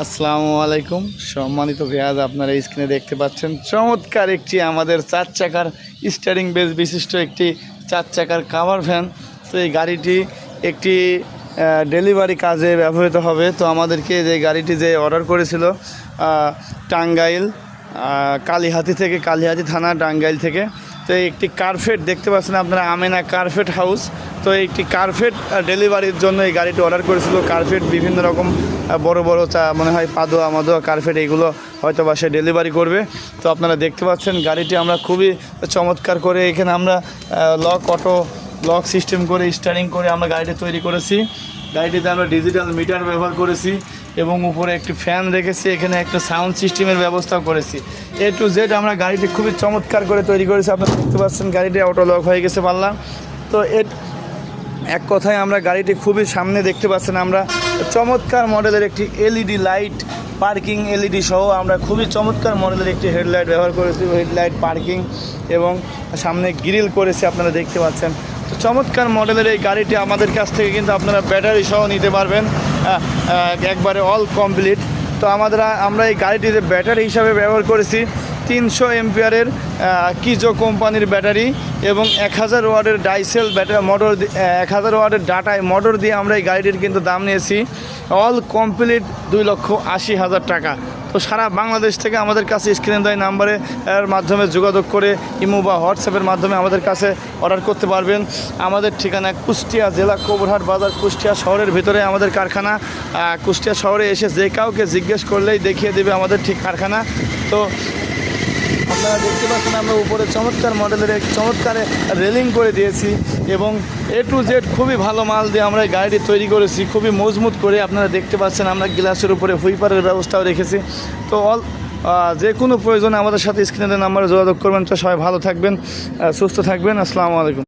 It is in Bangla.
আসসালামু আলাইকুম সম্মানিত ভিউয়ার্স, আপনারা স্ক্রিনে দেখতে পাচ্ছেন চমৎকার একটি আমাদের 4 চাকার স্টিয়ারিং বেস বিশিষ্ট একটি 4 চাকার কাভার ভ্যান। তো এই গাড়িটি একটি ডেলিভারি কাজে ব্যবহৃত হবে। তো আমাদেরকে যে গাড়িটি যে অর্ডার করেছিল টাঙ্গাইল কালিহাতি থেকে, কালিহাতি থানা টাঙ্গাইল থেকে। তো একটি কার্পেট দেখতে পাচ্ছেন আপনারা, আমেনা কার্পেট হাউস। তো একটি কার্পেট ডেলিভারির জন্য এই গাড়িটি অর্ডার করেছিল। কার্পেট বিভিন্ন রকম বড় বড় মনে হয় পাদোয়া মাদোয়া কার্পেট, এইগুলো হয়তো বা সে ডেলিভারি করবে। তো আপনারা দেখতে পাচ্ছেন গাড়িটি আমরা খুবই চমৎকার করে এখানে আমরা লক সিস্টেম করে স্টারিং করে আমরা গাড়িটি তৈরি করেছি। গাড়িটিতে আমরা ডিজিটাল মিটার ব্যবহার করেছি এবং উপরে একটি ফ্যান রেখেছি, এখানে একটা সাউন্ড সিস্টেমের ব্যবস্থাও করেছি। A to Z আমরা গাড়িটি খুবই চমৎকার করে তৈরি করেছি। আপনারা দেখতে পাচ্ছেন গাড়িটি অটো লক হয়ে গেছে পারলাম। তো এক কথায় আমরা গাড়িটি খুবই সামনে দেখতে পাচ্ছেন, আমরা চমৎকার মডেলের একটি এলইডি লাইট, পার্কিং এলইডি সহ আমরা খুবই চমৎকার মডেলের একটি হেডলাইট ব্যবহার করেছি। হেডলাইট, পার্কিং এবং সামনে গ্রিল করেছি, আপনারা দেখতে পাচ্ছেন। তো চমৎকার মডেলের এই গাড়িটি আমাদের কাছ থেকে কিন্তু আপনারা ব্যাটারি সহ নিতে পারবেন, একবারে অল কমপ্লিট। তো আমরা এই গাড়িটিতে ব্যাটারি হিসাবে ব্যবহার করেছি 300 এম্পিয়ারের কিজো কোম্পানির ব্যাটারি এবং 1000 ওয়াটের ডাইসেল মোটর, 1000 ওয়াটের ডাটায় মোটর দিয়ে আমরা এই গাড়িটির কিন্তু দাম নিয়েছি অল কমপ্লিট 2,80,000 টাকা। তো সারা বাংলাদেশ থেকে আমাদের কাছে স্ক্রিনে দেওয়া নাম্বারে মাধ্যমে যোগাযোগ করে ইমো বা হোয়াটসঅ্যাপের মাধ্যমে আমাদের কাছে অর্ডার করতে পারবেন। আমাদের ঠিকানা কুষ্টিয়া জেলা কোবরহাট বাজার, কুষ্টিয়া শহরের ভিতরে আমাদের কারখানা। কুষ্টিয়া শহরে এসে যে কাউকে জিজ্ঞেস করলেই দেখিয়ে দেবে আমাদের ঠিক কারখানা। তো আপনারা দেখতে পাচ্ছেন আমরা উপরে চমৎকার মডেলের এক চমৎকার রেলিং করে দিয়েছি এবং A to Z খুবই ভালো মাল দিয়ে আমরা এই গাড়িটি তৈরি করেছি, খুবই মজবুত করে। আপনারা দেখতে পাচ্ছেন আমরা গ্লাসের উপরে হুইপারের ব্যবস্থাও রেখেছি। তো যে কোনো প্রয়োজনে আমাদের সাথে স্ক্রিনের নাম্বারে যোগাযোগ করবেন। তো সবাই ভালো থাকবেন, সুস্থ থাকবেন। আসসালামু আলাইকুম।